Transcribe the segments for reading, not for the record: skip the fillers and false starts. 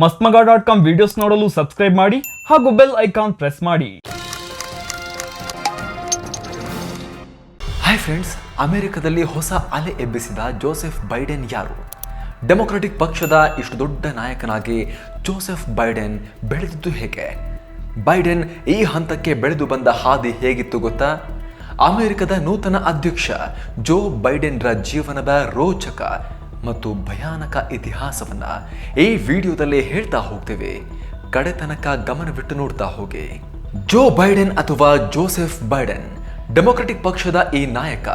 ಮಸ್ತ್ಮಗ.com videos ನೋಡಲು subscribe ಮಾಡಿ ಹಾಗೂ ಬೆಲ್ ಐಕಾನ್ ಪ್ರೆಸ್ ಮಾಡಿ. ಹಾಯ್ ಫ್ರೆಂಡ್ಸ್, ಅಮೆರಿಕದಲ್ಲಿ ಹೊಸ ಅಲೆ ಎಬ್ಬಿಸಿದ ಜೋಸೆಫ್ ಬೈಡೆನ್ ಯಾರು? ಡೆಮೊಕ್ರಾಟಿಕ್ ಪಕ್ಷದ ಇಷ್ಟು ದೊಡ್ಡ ನಾಯಕನಾಗಿ ಜೋಸೆಫ್ ಬೈಡೆನ್ ಬೆಳೆದಿದ್ದು ಹೇಗೆ? ಬೈಡೆನ್ ಈ ಹಂತಕ್ಕೆ ಬೆಳೆದು ಬಂದ ಹಾದಿ ಹೇಗಿತ್ತು ಗೊತ್ತಾ? ಅಮೆರಿಕದ ನೂತನ ಅಧ್ಯಕ್ಷ ಜೋ ಬೈಡೆನ್ರ ಜೀವನದ ರೋಚಕ ಮತ್ತು ಭಯಾನಕ ಇತಿಹಾಸವನ್ನ ಈ ವಿಡಿಯೋದಲ್ಲಿ ಹೇಳ್ತಾ ಹೋಗ್ತೇವೆ. ಕಡೆತನಕ ಗಮನವಿಟ್ಟು ನೋಡ್ತಾ ಹೋಗಿ. ಜೋ ಬೈಡೆನ್ ಅಥವಾ ಜೋಸೆಫ್ ಬೈಡೆನ್, ಡೆಮೊಕ್ರಾಟಿಕ್ ಪಕ್ಷದ ಈ ನಾಯಕ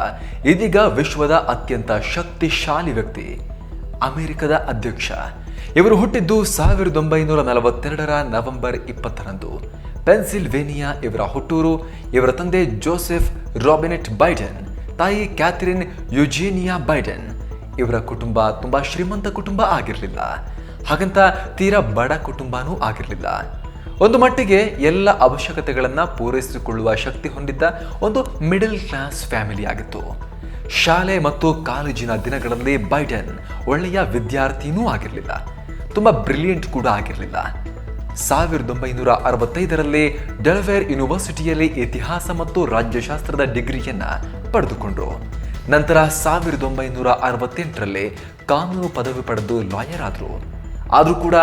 ಇದೀಗ ವಿಶ್ವದ ಅತ್ಯಂತ ಶಕ್ತಿಶಾಲಿ ವ್ಯಕ್ತಿ, ಅಮೆರಿಕದ ಅಧ್ಯಕ್ಷ. ಇವರು ಹುಟ್ಟಿದ್ದು 1942ರ ನವೆಂಬರ್ 20ರಂದು. ಪೆನ್ಸಿಲ್ವೇನಿಯಾ ಇವರ ಹುಟ್ಟೂರು. ಇವರ ತಂದೆ ಜೋಸೆಫ್ ರಾಬಿನೆಟ್ ಬೈಡೆನ್, ತಾಯಿ ಕ್ಯಾಥರಿನ್ ಯುಜೇನಿಯಾ ಬೈಡೆನ್. ಇವರ ಕುಟುಂಬ ತುಂಬಾ ಶ್ರೀಮಂತ ಕುಟುಂಬ ಆಗಿರಲಿಲ್ಲ, ಹಾಗಂತ ತೀರಾ ಬಡ ಕುಟುಂಬನೂ ಆಗಿರಲಿಲ್ಲ. ಒಂದು ಮಟ್ಟಿಗೆ ಎಲ್ಲ ಅವಶ್ಯಕತೆಗಳನ್ನ ಪೂರೈಸಿಕೊಳ್ಳುವ ಶಕ್ತಿ ಹೊಂದಿದ್ದ ಒಂದು ಮಿಡಲ್ ಕ್ಲಾಸ್ ಫ್ಯಾಮಿಲಿ ಆಗಿತ್ತು. ಶಾಲೆ ಮತ್ತು ಕಾಲೇಜಿನ ದಿನಗಳಲ್ಲಿ ಬೈಡೆನ್ ಒಳ್ಳೆಯ ವಿದ್ಯಾರ್ಥಿನೂ ಆಗಿರಲಿಲ್ಲ, ತುಂಬಾ ಬ್ರಿಲಿಯಂಟ್ ಕೂಡ ಆಗಿರಲಿಲ್ಲ. 1965ರಲ್ಲಿ ಡೆಲವೇರ್ ಯೂನಿವರ್ಸಿಟಿಯಲ್ಲಿ ಇತಿಹಾಸ ಮತ್ತು ರಾಜ್ಯಶಾಸ್ತ್ರದ ಡಿಗ್ರಿಯನ್ನ ಪಡೆದುಕೊಂಡ್ರು. ನಂತರ 1968ರಲ್ಲಿ ಕಾನೂನು ಪದವಿ ಪಡೆದು ಲಾಯರ್ ಆದ್ರು. ಆದ್ರೂ ಕೂಡ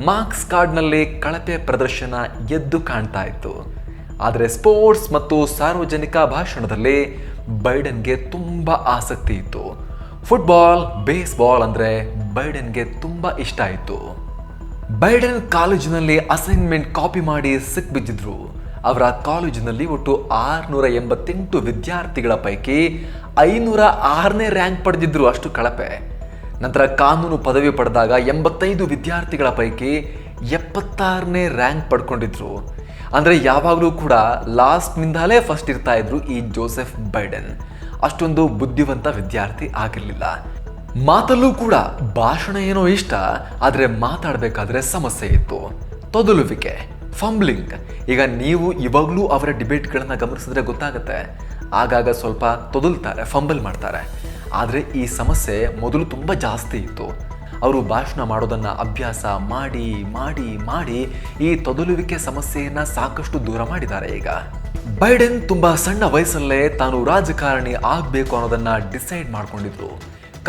ಮಾರ್ಕ್ಸ್ ಕಾರ್ಡ್ನಲ್ಲಿ ಕಳಪೆ ಪ್ರದರ್ಶನ ಎದ್ದು ಕಾಣ್ತಾ ಇತ್ತು. ಆದರೆ ಸ್ಪೋರ್ಟ್ಸ್ ಮತ್ತು ಸಾರ್ವಜನಿಕ ಭಾಷಣದಲ್ಲಿ ಬೈಡೆನ್ಗೆ ತುಂಬಾ ಆಸಕ್ತಿ ಇತ್ತು. ಫುಟ್ಬಾಲ್, ಬೇಸ್ಬಾಲ್ ಅಂದ್ರೆ ಬೈಡೆನ್ಗೆ ತುಂಬಾ ಇಷ್ಟ ಇತ್ತು. ಬೈಡೆನ್ ಕಾಲೇಜಿನಲ್ಲಿ ಅಸೈನ್ಮೆಂಟ್ ಕಾಪಿ ಮಾಡಿ ಸಿಕ್ಬಿದ್ದಿದ್ರು. ಅವರ ಕಾಲೇಜಿನಲ್ಲಿ ಒಟ್ಟು 688 ವಿದ್ಯಾರ್ಥಿಗಳ ಪೈಕಿ 506ನೇ ರ್ಯಾಂಕ್ ಪಡೆದಿದ್ರು, ಅಷ್ಟು ಕಳಪೆ. ನಂತರ ಕಾನೂನು ಪದವಿ ಪಡೆದಾಗ 85 ವಿದ್ಯಾರ್ಥಿಗಳ ಪೈಕಿ 76ನೇ ರ್ಯಾಂಕ್ ಪಡ್ಕೊಂಡಿದ್ರು. ಅಂದ್ರೆ ಯಾವಾಗಲೂ ಕೂಡ ಲಾಸ್ಟ್ ನಿಂದಲೇ ಫಸ್ಟ್ ಇರ್ತಾ ಇದ್ರು ಈ ಜೋಸೆಫ್ ಬೈಡೆನ್. ಅಷ್ಟೊಂದು ಬುದ್ಧಿವಂತ ವಿದ್ಯಾರ್ಥಿ ಆಗಿರಲಿಲ್ಲ. ಮಾತಲ್ಲೂ ಕೂಡ ಭಾಷಣ ಏನೋ ಇಷ್ಟ, ಆದ್ರೆ ಮಾತಾಡಬೇಕಾದ್ರೆ ಸಮಸ್ಯೆ ಇತ್ತು. ತೊದಲುವಿಕೆ, ಫಂಬ್ಲಿಂಗ್. ಈಗ ನೀವು ಇವಾಗಲೂ ಅವರ ಡಿಬೇಟ್ಗಳನ್ನ ಗಮನಿಸಿದ್ರೆ ಗೊತ್ತಾಗುತ್ತೆ, ಆಗಾಗ ಸ್ವಲ್ಪ ತೊದಲ್ತಾರೆ, ಫಂಬಲ್ ಮಾಡ್ತಾರೆ. ಆದರೆ ಈ ಸಮಸ್ಯೆ ಮೊದಲು ತುಂಬ ಜಾಸ್ತಿ ಇತ್ತು. ಅವರು ಭಾಷಣ ಮಾಡೋದನ್ನ ಅಭ್ಯಾಸ ಮಾಡಿ ಮಾಡಿ ಮಾಡಿ ಈ ತೊದಲುವಿಕೆ ಸಮಸ್ಯೆಯನ್ನ ಸಾಕಷ್ಟು ದೂರ ಮಾಡಿದ್ದಾರೆ. ಈಗ ಬೈಡೆನ್ ತುಂಬಾ ಸಣ್ಣ ವಯಸ್ಸಲ್ಲೇ ತಾನು ರಾಜಕಾರಣಿ ಆಗಬೇಕು ಅನ್ನೋದನ್ನ ಡಿಸೈಡ್ ಮಾಡ್ಕೊಂಡಿದ್ರು.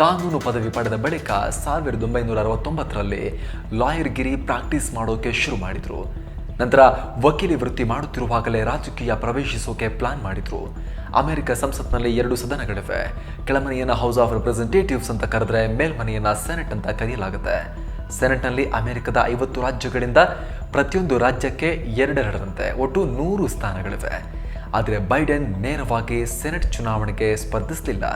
ಕಾನೂನು ಪದವಿ ಪಡೆದ ಬಳಿಕ 1969ರಲ್ಲಿ ಲಾಯರ್ಗಿರಿ ಪ್ರಾಕ್ಟೀಸ್ ಮಾಡೋಕೆ ಶುರು ಮಾಡಿದ್ರು. ನಂತರ ವಕೀಲಿ ವೃತ್ತಿ ಮಾಡುತ್ತಿರುವಾಗಲೇ ರಾಜಕೀಯ ಪ್ರವೇಶಿಸೋಕೆ ಪ್ಲಾನ್ ಮಾಡಿದ್ರು. ಅಮೆರಿಕ ಸಂಸತ್ನಲ್ಲಿ 2 ಸದನಗಳಿವೆ. ಕೆಳಮನೆಯನ್ನ ಹೌಸ್ ಆಫ್ ರೆಪ್ರೆಸೆಂಟೇಟಿವ್ಸ್ ಅಂತ ಕರೆದ್ರೆ ಮೇಲ್ಮನೆಯನ್ನ ಸೆನೆಟ್ ಅಂತ ಕರೆಯಲಾಗುತ್ತೆ. ಸೆನೆಟ್ನಲ್ಲಿ ಅಮೆರಿಕದ 50 ರಾಜ್ಯಗಳಿಂದ ಪ್ರತಿಯೊಂದು ರಾಜ್ಯಕ್ಕೆ 2 ಒಟ್ಟು 100 ಸ್ಥಾನಗಳಿವೆ. ಆದರೆ ಬೈಡೆನ್ ನೇರವಾಗಿ ಸೆನೆಟ್ ಚುನಾವಣೆಗೆ ಸ್ಪರ್ಧಿಸಲಿಲ್ಲ.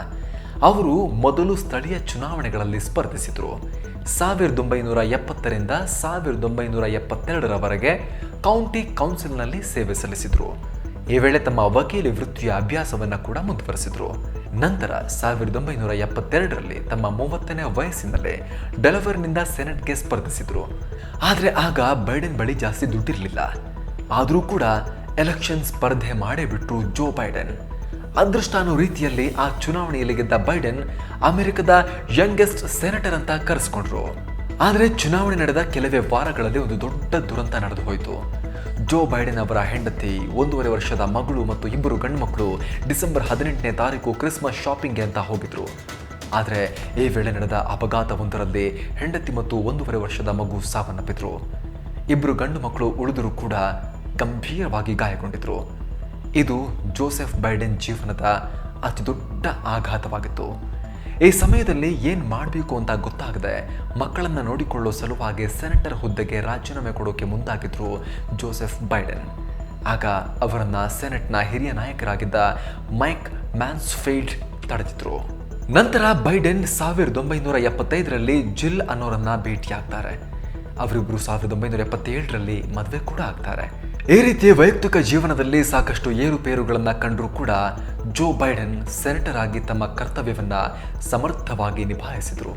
ಅವರು ಮೊದಲು ಸ್ಥಳೀಯ ಚುನಾವಣೆಗಳಲ್ಲಿ ಸ್ಪರ್ಧಿಸಿದ್ರು. 1970ರಿಂದ 1972ರವರೆಗೆ ಕೌಂಟಿ ಕೌನ್ಸಿಲ್ನಲ್ಲಿ ಸೇವೆ ಸಲ್ಲಿಸಿದ್ರು. ಈ ವೇಳೆ ತಮ್ಮ ವಕೀಲಿ ವೃತ್ತಿಯ ಅಭ್ಯಾಸವನ್ನ ಕೂಡ ಮುಂದುವರೆಸಿದ್ರು. ನಂತರ 1972ರಲ್ಲಿ ತಮ್ಮ 30ನೇ ವಯಸ್ಸಿನಲ್ಲೇ ಡೆಲವೇರ್ನಿಂದ ಸೆನೆಟ್ಗೆ ಸ್ಪರ್ಧಿಸಿದ್ರು. ಆದರೆ ಆಗ ಬೈಡೆನ್ ಬಳಿ ಜಾಸ್ತಿ ದುಡ್ಡಿರಲಿಲ್ಲ. ಆದರೂ ಕೂಡ ಎಲೆಕ್ಷನ್ ಸ್ಪರ್ಧೆ ಮಾಡೇ ಬಿಟ್ರು ಜೋ ಬೈಡೆನ್. ಅದೃಷ್ಟ ಅನ್ನೋ ರೀತಿಯಲ್ಲಿ ಆ ಚುನಾವಣೆಯಲ್ಲಿ ಗೆದ್ದ ಬೈಡೆನ್ ಅಮೆರಿಕದ ಯಂಗೆಸ್ಟ್ ಸೆನೆಟರ್ ಅಂತ ಕರೆಸ್ಕೊಂಡ್ರು. ಆದರೆ ಚುನಾವಣೆ ನಡೆದ ಕೆಲವೇ ವಾರಗಳಲ್ಲಿ ಒಂದು ದೊಡ್ಡ ದುರಂತ ನಡೆದು ಹೋಯಿತು. ಜೋ ಬೈಡೆನ್ ಅವರ ಹೆಂಡತಿ, 1.5 ವರ್ಷದ ಮಗಳು ಮತ್ತು 2 ಗಂಡು ಮಕ್ಕಳು ಡಿಸೆಂಬರ್ 18ನೇ ತಾರೀಕು ಕ್ರಿಸ್ಮಸ್ ಶಾಪಿಂಗ್ಗೆ ಅಂತ ಹೋಗಿದ್ರು. ಆದರೆ ಈ ವೇಳೆ ನಡೆದ ಅಪಘಾತವೊಂದರಲ್ಲಿ ಹೆಂಡತಿ ಮತ್ತು 1.5 ವರ್ಷದ ಮಗು ಸಾವನ್ನಪ್ಪಿದ್ರು. 2 ಗಂಡು ಮಕ್ಕಳು ಉಳಿದರೂ ಕೂಡ ಗಂಭೀರವಾಗಿ ಗಾಯಗೊಂಡಿದ್ರು. ಇದು ಜೋಸೆಫ್ ಬೈಡೆನ್ ಜೀವನದ ಅತಿ ದೊಡ್ಡ ಆಘಾತವಾಗಿತ್ತು. ಈ ಸಮಯದಲ್ಲಿ ಏನ್ ಮಾಡಬೇಕು ಅಂತ ಗೊತ್ತಾಗದೆ ಮಕ್ಕಳನ್ನ ನೋಡಿಕೊಳ್ಳೋ ಸಲುವಾಗಿ ಸೆನೆಟರ್ ಹುದ್ದೆಗೆ ರಾಜೀನಾಮೆ ಕೊಡೋಕೆ ಮುಂದಾಗಿದ್ರು ಜೋಸೆಫ್ ಬೈಡೆನ್. ಆಗ ಅವರನ್ನ ಸೆನೆಟ್ನ ಹಿರಿಯ ನಾಯಕರಾಗಿದ್ದ ಮೈಕ್ ಮ್ಯಾನ್ಸ್ಫೀಲ್ಡ್ ತಡೆದಿದ್ರು. ನಂತರ ಬೈಡೆನ್ 1975ರಲ್ಲಿ ಜಿಲ್ ಅನ್ನೋರನ್ನ ಭೇಟಿಯಾಗ್ತಾರೆ. ಅವರಿಬ್ರು 1977ರಲ್ಲಿ ಮದುವೆ ಕೂಡ ಆಗ್ತಾರೆ. ಈ ರೀತಿ ವೈಯಕ್ತಿಕ ಜೀವನದಲ್ಲಿ ಸಾಕಷ್ಟು ಏರುಪೇರುಗಳನ್ನ ಕಂಡರೂ ಕೂಡ ಜೋ ಬೈಡೆನ್ ಸೆನೆಟರ್ ಆಗಿ ತಮ್ಮ ಕರ್ತವ್ಯವನ್ನ ಸಮರ್ಥವಾಗಿ ನಿಭಾಯಿಸಿದ್ರು.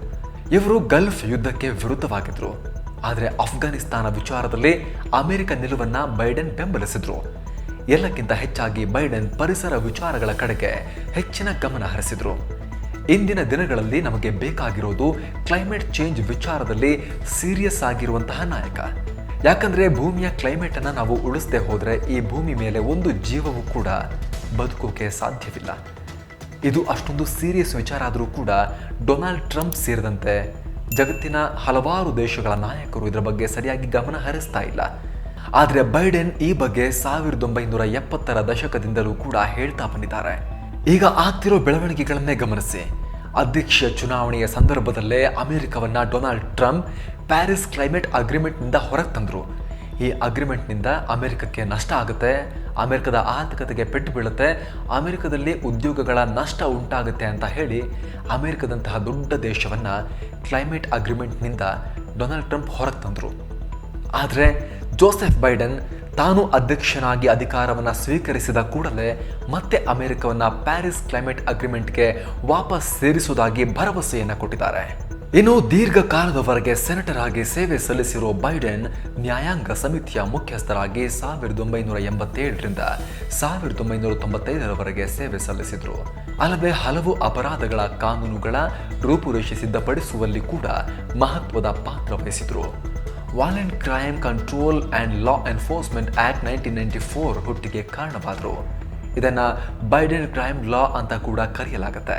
ಇವರು ಗಲ್ಫ್ ಯುದ್ಧಕ್ಕೆ ವಿರುದ್ಧವಾಗಿದ್ರು. ಆದರೆ ಅಫ್ಘಾನಿಸ್ತಾನ ವಿಚಾರದಲ್ಲಿ ಅಮೆರಿಕ ನಿಲುವನ್ನ ಬೈಡೆನ್ ಬೆಂಬಲಿಸಿದ್ರು. ಎಲ್ಲಕ್ಕಿಂತ ಹೆಚ್ಚಾಗಿ ಬೈಡೆನ್ ಪರಿಸರ ವಿಚಾರಗಳ ಕಡೆಗೆ ಹೆಚ್ಚಿನ ಗಮನ ಹರಿಸಿದ್ರು. ಇಂದಿನ ದಿನಗಳಲ್ಲಿ ನಮಗೆ ಬೇಕಾಗಿರೋದು ಕ್ಲೈಮೇಟ್ ಚೇಂಜ್ ವಿಚಾರದಲ್ಲಿ ಸೀರಿಯಸ್ ಆಗಿರುವಂತಹ ನಾಯಕ. ಯಾಕಂದ್ರೆ ಭೂಮಿಯ ಕ್ಲೈಮೇಟ್ ಅನ್ನ ನಾವು ಉಳಿಸದೆ ಹೋದ್ರೆ ಈ ಭೂಮಿ ಮೇಲೆ ಒಂದು ಜೀವವೂ ಕೂಡ ಬದುಕೋಕೆ ಸಾಧ್ಯವಿಲ್ಲ. ಇದು ಅಷ್ಟೊಂದು ಸೀರಿಯಸ್ ವಿಚಾರ ಆದರೂ ಕೂಡ ಡೊನಾಲ್ಡ್ ಟ್ರಂಪ್ ಸೇರಿದಂತೆ ಜಗತ್ತಿನ ಹಲವಾರು ದೇಶಗಳ ನಾಯಕರು ಇದರ ಬಗ್ಗೆ ಸರಿಯಾಗಿ ಗಮನ ಹರಿಸ್ತಾ ಇಲ್ಲ. ಆದರೆ ಬೈಡೆನ್ ಈ ಬಗ್ಗೆ 1970ರ ದಶಕದಿಂದಲೂ ಕೂಡ ಹೇಳ್ತಾ ಬಂದಿದ್ದಾರೆ. ಈಗ ಆಗ್ತಿರೋ ಬೆಳವಣಿಗೆಗಳನ್ನೇ ಗಮನಿಸಿ. ಅಧ್ಯಕ್ಷೀಯ ಚುನಾವಣೆಯ ಸಂದರ್ಭದಲ್ಲೇ ಅಮೆರಿಕವನ್ನ ಡೊನಾಲ್ಡ್ ಟ್ರಂಪ್ ಪ್ಯಾರಿಸ್ ಕ್ಲೈಮೇಟ್ ಅಗ್ರಿಮೆಂಟ್ನಿಂದ ಹೊರಗೆ ತಂದರು. ಈ ಅಗ್ರಿಮೆಂಟ್ನಿಂದ ಅಮೆರಿಕಕ್ಕೆ ನಷ್ಟ ಆಗುತ್ತೆ, ಅಮೆರಿಕದ ಆರ್ಥಿಕತೆಗೆ ಪೆಟ್ಟು ಬೀಳುತ್ತೆ, ಅಮೆರಿಕದಲ್ಲಿ ಉದ್ಯೋಗಗಳ ನಷ್ಟ ಉಂಟಾಗುತ್ತೆ ಅಂತ ಹೇಳಿ ಅಮೆರಿಕದಂತಹ ದೊಡ್ಡ ದೇಶವನ್ನು ಕ್ಲೈಮೇಟ್ ಅಗ್ರಿಮೆಂಟ್ನಿಂದ ಡೊನಾಲ್ಡ್ ಟ್ರಂಪ್ ಹೊರಗೆ ತಂದರು. ಆದರೆ ಜೋಸೆಫ್ ಬೈಡೆನ್ ತಾನು ಅಧ್ಯಕ್ಷನಾಗಿ ಅಧಿಕಾರವನ್ನು ಸ್ವೀಕರಿಸಿದ ಕೂಡಲೇ ಮತ್ತೆ ಅಮೆರಿಕವನ್ನು ಪ್ಯಾರಿಸ್ ಕ್ಲೈಮೇಟ್ ಅಗ್ರಿಮೆಂಟ್ಗೆ ವಾಪಸ್ ಸೇರಿಸುವುದಾಗಿ ಭರವಸೆಯನ್ನು ಕೊಟ್ಟಿದ್ದಾರೆ. ಇನ್ನು ದೀರ್ಘಕಾಲದವರೆಗೆ ಸೆನೆಟರ್ ಆಗಿ ಸೇವೆ ಸಲ್ಲಿಸಿರುವ ಬೈಡೆನ್ ನ್ಯಾಯಾಂಗ ಸಮಿತಿಯ ಮುಖ್ಯಸ್ಥರಾಗಿ 1987ರಿಂದ 1995ರವರೆಗೆ ಸೇವೆ ಸಲ್ಲಿಸಿದರು. ಅಲ್ಲದೆ ಹಲವು ಅಪರಾಧಗಳ ಕಾನೂನುಗಳ ರೂಪುರೇಷೆ ಸಿದ್ಧಪಡಿಸುವಲ್ಲಿ ಕೂಡ ಮಹತ್ವದ ಪಾತ್ರ ವಹಿಸಿದರು. Violent crime control and law enforcement act 1994 ಹುಟ್ಟಿಗೆ ಕಾರಣವಾದರು. ಇದನ್ನು ಬೈಡೆನ್ ಕ್ರೈಮ್ ಲಾ ಅಂತ ಕೂಡ ಕರೆಯಲಾಗುತ್ತೆ.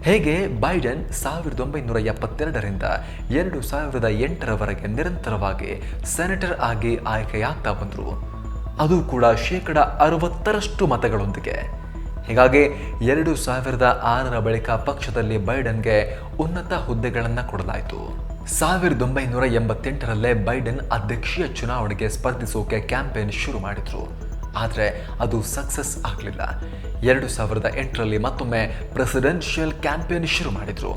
ಹೇಗೆ ಬೈಡೆನ್ 1972ರಿಂದ 2008ರವರೆಗೆ ನಿರಂತರವಾಗಿ ಸೆನೆಟರ್ ಆಗಿ ಆಯ್ಕೆಯಾಗ್ತಾ ಬಂದರು, ಅದು ಕೂಡ 60% ಮತಗಳೊಂದಿಗೆ. ಹೀಗಾಗಿ 2006ರ ಬಳಿಕ ಪಕ್ಷದಲ್ಲಿ ಬೈಡನ್ಗೆ ಉನ್ನತ ಹುದ್ದೆಗಳನ್ನು ಕೊಡಲಾಯಿತು. 1988ರಲ್ಲೇ ಬೈಡೆನ್ ಅಧ್ಯಕ್ಷೀಯ ಚುನಾವಣೆಗೆ ಸ್ಪರ್ಧಿಸೋಕೆ ಕ್ಯಾಂಪೇನ್ ಶುರು ಮಾಡಿದ್ರು. ಆದರೆ ಅದು ಸಕ್ಸಸ್ ಆಗಲಿಲ್ಲ. 2008ರಲ್ಲಿ ಮತ್ತೊಮ್ಮೆ ಪ್ರೆಸಿಡೆನ್ಷಿಯಲ್ ಕ್ಯಾಂಪೇನ್ ಶುರು ಮಾಡಿದ್ರು.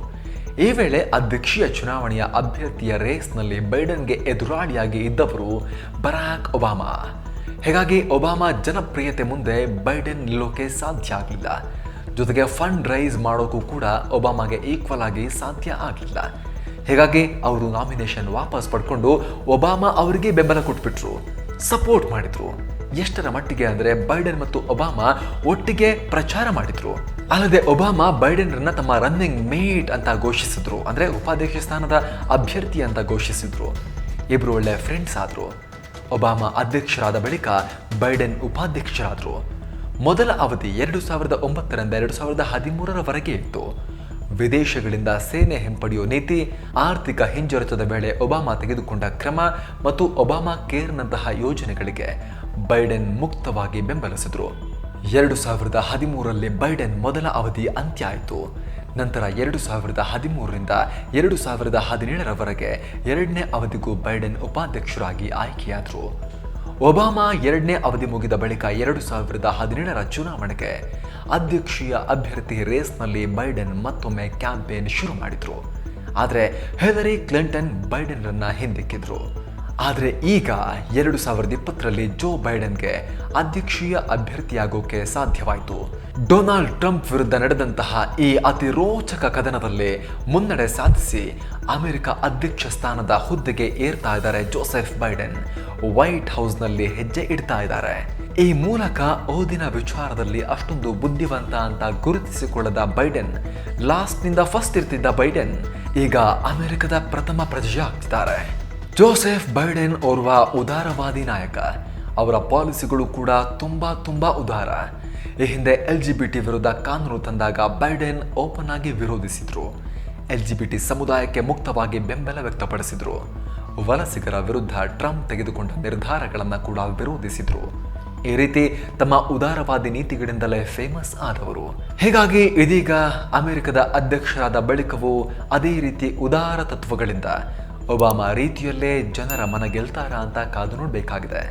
ಈ ವೇಳೆ ಅಧ್ಯಕ್ಷೀಯ ಚುನಾವಣೆಯ ಅಭ್ಯರ್ಥಿಯ ರೇಸ್ನಲ್ಲಿ ಬೈಡನ್ಗೆ ಎದುರಾಳಿಯಾಗಿ ಇದ್ದವರು ಬರಾಕ್ ಒಬಾಮಾ. ಹೀಗಾಗಿ ಒಬಾಮಾ ಜನಪ್ರಿಯತೆ ಮುಂದೆ ಬೈಡೆನ್ ನಿಲ್ಲೋಕೆ ಸಾಧ್ಯ ಆಗಲಿಲ್ಲ. ಜೊತೆಗೆ ಫಂಡ್ ರೈಸ್ ಮಾಡೋಕ್ಕೂ ಕೂಡ ಒಬಾಮಾಗೆ ಈಕ್ವಲ್ ಆಗಿ ಸಾಧ್ಯ ಆಗಲಿಲ್ಲ. ಹೀಗಾಗಿ ಅವರು ನಾಮಿನೇಷನ್ ವಾಪಸ್ ಪಡ್ಕೊಂಡು ಒಬಾಮಾ ಅವರಿಗೆ ಬೆಂಬಲ ಕೊಟ್ಬಿಟ್ರು, ಸಪೋರ್ಟ್ ಮಾಡಿದ್ರು. ಎಷ್ಟರ ಮಟ್ಟಿಗೆ ಅಂದರೆ ಬೈಡೆನ್ ಮತ್ತು ಒಬಾಮಾ ಒಟ್ಟಿಗೆ ಪ್ರಚಾರ ಮಾಡಿದ್ರು. ಅಲ್ಲದೆ ಒಬಾಮಾ ಬೈಡೆನ್ರನ್ನ ತಮ್ಮ ರನ್ನಿಂಗ್ ಮೇಟ್ ಅಂತ ಘೋಷಿಸಿದ್ರು, ಅಂದರೆ ಉಪಾಧ್ಯಕ್ಷ ಸ್ಥಾನದ ಅಭ್ಯರ್ಥಿ ಅಂತ ಘೋಷಿಸಿದ್ರು. ಇಬ್ರು ಒಳ್ಳೆ ಫ್ರೆಂಡ್ಸ್ ಆದ್ರು. ಒಬಾಮಾ ಅಧ್ಯಕ್ಷರಾದ ಬಳಿಕ ಬೈಡೆನ್ ಉಪಾಧ್ಯಕ್ಷರಾದರು. ಮೊದಲ ಅವಧಿ 2009ರಿಂದ 2013ರವರೆಗೆ ಇತ್ತು. ವಿದೇಶಗಳಿಂದ ಸೇನೆ ಹಿಂಪಡೆಯುವ ನೀತಿ, ಆರ್ಥಿಕ ಹಿಂಜರಿತದ ವೇಳೆ ಒಬಾಮಾ ತೆಗೆದುಕೊಂಡ ಕ್ರಮ ಮತ್ತು ಒಬಾಮಾ ಕೇರ್ನಂತಹ ಯೋಜನೆಗಳಿಗೆ ಬೈಡೆನ್ ಮುಕ್ತವಾಗಿ ಬೆಂಬಲಿಸಿದರು. 2013ರಲ್ಲಿ ಬೈಡೆನ್ ಮೊದಲ ಅವಧಿ ಅಂತ್ಯ ಆಯಿತು. ನಂತರ 2013ರಿಂದ 2017ರವರೆಗೆ ಎರಡನೇ ಅವಧಿಗೂ ಬೈಡೆನ್ ಉಪಾಧ್ಯಕ್ಷರಾಗಿ ಆಯ್ಕೆಯಾದರು. ಒಬಾಮಾ ಎರಡನೇ ಅವಧಿ ಮುಗಿದ ಬಳಿಕ 2017ರ ಚುನಾವಣೆಗೆ ಅಧ್ಯಕ್ಷೀಯ ಅಭ್ಯರ್ಥಿ ರೇಸ್ನಲ್ಲಿ ಬೈಡೆನ್ ಮತ್ತೊಮ್ಮೆ ಕ್ಯಾಂಪೇನ್ ಶುರು ಮಾಡಿದ್ರು. ಆದರೆ ಹಿಲರಿ ಕ್ಲಿಂಟನ್ ಬೈಡೆನ್ರನ್ನ ಹಿಂದಿಕ್ಕಿದ್ರು. ಆದರೆ ಈಗ 2020ರಲ್ಲಿ ಜೋ ಬೈಡೆನ್ಗೆ ಅಧ್ಯಕ್ಷೀಯ ಅಭ್ಯರ್ಥಿಯಾಗೋಕೆ ಸಾಧ್ಯವಾಯಿತು. ಡೊನಾಲ್ಡ್ ಟ್ರಂಪ್ ವಿರುದ್ಧ ನಡೆದಂತಹ ಈ ಅತಿ ರೋಚಕ ಕದನದಲ್ಲಿ ಮುನ್ನಡೆ ಸಾಧಿಸಿ ಅಮೆರಿಕ ಅಧ್ಯಕ್ಷ ಸ್ಥಾನದ ಹುದ್ದೆಗೆ ಏರ್ತಾ ಇದ್ದಾರೆ ಜೋಸೆಫ್ ಬೈಡೆನ್. ವೈಟ್ ಹೌಸ್ನಲ್ಲಿ ಹೆಜ್ಜೆ ಇಡ್ತಾ ಇದ್ದಾರೆ. ಈ ಮೂಲಕ ಓದಿನ ವಿಚಾರದಲ್ಲಿ ಅಷ್ಟೊಂದು ಬುದ್ಧಿವಂತ ಅಂತ ಗುರುತಿಸಿಕೊಳ್ಳದ ಬೈಡೆನ್, ಲಾಸ್ಟ್ನಿಂದ ಫಸ್ಟ್ ಇರ್ತಿದ್ದ ಬೈಡೆನ್ ಈಗ ಅಮೆರಿಕದ ಪ್ರಥಮ ಪ್ರಜೆ ಆಗ್ತಿದ್ದಾರೆ. ಜೋಸೆಫ್ ಬೈಡೆನ್ ಓರ್ವ ಉದಾರವಾದಿ ನಾಯಕ. ಅವರ ಪಾಲಿಸಿಗಳು ಕೂಡ ತುಂಬಾ ಉದಾರ. ಈ ಹಿಂದೆ LGBT ವಿರುದ್ಧ ಕಾನೂನು ತಂದಾಗ ಬೈಡೆನ್ ಓಪನ್ ಆಗಿ ವಿರೋಧಿಸಿದ್ರು. LGBT ಸಮುದಾಯಕ್ಕೆ ಮುಕ್ತವಾಗಿ ಬೆಂಬಲ ವ್ಯಕ್ತಪಡಿಸಿದ್ರು. ವಲಸಿಗರ ವಿರುದ್ಧ ಟ್ರಂಪ್ ತೆಗೆದುಕೊಂಡ ನಿರ್ಧಾರಗಳನ್ನು ಕೂಡ ವಿರೋಧಿಸಿದ್ರು. ಈ ರೀತಿ ತಮ್ಮ ಉದಾರವಾದಿ ನೀತಿಗಳಿಂದಲೇ ಫೇಮಸ್ ಆದವರು. ಹೀಗಾಗಿ ಇದೀಗ ಅಮೆರಿಕದ ಅಧ್ಯಕ್ಷರಾದ ಬಳಿಕವೂ ಅದೇ ರೀತಿ ಉದಾರ ತತ್ವಗಳಿಂದ ಒಬಾಮಾ ರೀತಿಯಲ್ಲೇ ಜನರ ಮನ ಗೆಲ್ತಾರಾ ಅಂತ ಕಾದು ನೋಡಬೇಕಾಗಿದೆ.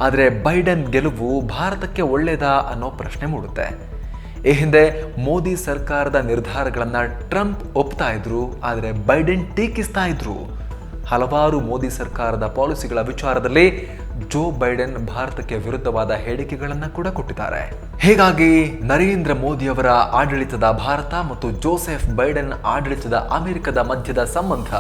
ಆದರೆ ಬೈಡೆನ್ ಗೆಲುವು ಭಾರತಕ್ಕೆ ಒಳ್ಳೆಯದಾ ಅನ್ನೋ ಪ್ರಶ್ನೆ ಮೂಡುತ್ತೆ. ಈ ಹಿಂದೆ ಮೋದಿ ಸರ್ಕಾರದ ನಿರ್ಧಾರಗಳನ್ನು ಟ್ರಂಪ್ ಒಪ್ತಾ ಇದ್ರು, ಆದರೆ ಬೈಡೆನ್ ಟೀಕಿಸ್ತಾ ಇದ್ರು. ಹಲವಾರು ಮೋದಿ ಸರ್ಕಾರದ ಪಾಲಿಸಿಗಳ ವಿಚಾರದಲ್ಲಿ ಜೋ ಬೈಡೆನ್ ಭಾರತಕ್ಕೆ ವಿರುದ್ಧವಾದ ಹೇಳಿಕೆಗಳನ್ನು ಕೂಡ ಕೊಟ್ಟಿದ್ದಾರೆ. ಹೀಗಾಗಿ ನರೇಂದ್ರ ಮೋದಿಯವರ ಆಡಳಿತದ ಭಾರತ ಮತ್ತು ಜೋಸೆಫ್ ಬೈಡೆನ್ ಆಡಳಿತದ ಅಮೆರಿಕದ ಮಧ್ಯದ ಸಂಬಂಧ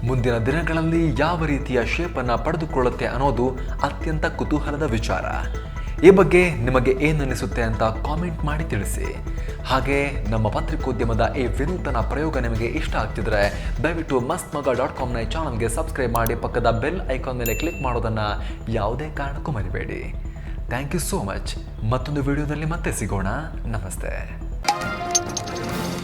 ಮುಂದಿನ ದಿನಗಳಲ್ಲಿ ಯಾವ ರೀತಿಯ ಶೇಪನ್ನು ಪಡೆದುಕೊಳ್ಳುತ್ತೆ ಅನ್ನೋದು ಅತ್ಯಂತ ಕುತೂಹಲದ ವಿಚಾರ. ಈ ಬಗ್ಗೆ ನಿಮಗೆ ಏನು ಅನಿಸುತ್ತೆ ಅಂತ ಕಾಮೆಂಟ್ ಮಾಡಿ ತಿಳಿಸಿ. ಹಾಗೆ ನಮ್ಮ ಪತ್ರಿಕೋದ್ಯಮದ ಈ ವಿನೂತನ ಪ್ರಯೋಗ ನಿಮಗೆ ಇಷ್ಟ ಆಗ್ತಿದ್ರೆ ದಯವಿಟ್ಟು mastmaga.com ನ ಚಾನಲ್ಗೆ ಸಬ್ಸ್ಕ್ರೈಬ್ ಮಾಡಿ ಪಕ್ಕದ ಬೆಲ್ ಐಕಾನ್ ಮೇಲೆ ಕ್ಲಿಕ್ ಮಾಡೋದನ್ನು ಯಾವುದೇ ಕಾರಣಕ್ಕೂ ಮರಿಬೇಡಿ. Thank you so much. ಮತ್ತೊಂದು ವಿಡಿಯೋದಲ್ಲಿ ಮತ್ತೆ ಸಿಗೋಣ. ನಮಸ್ತೆ.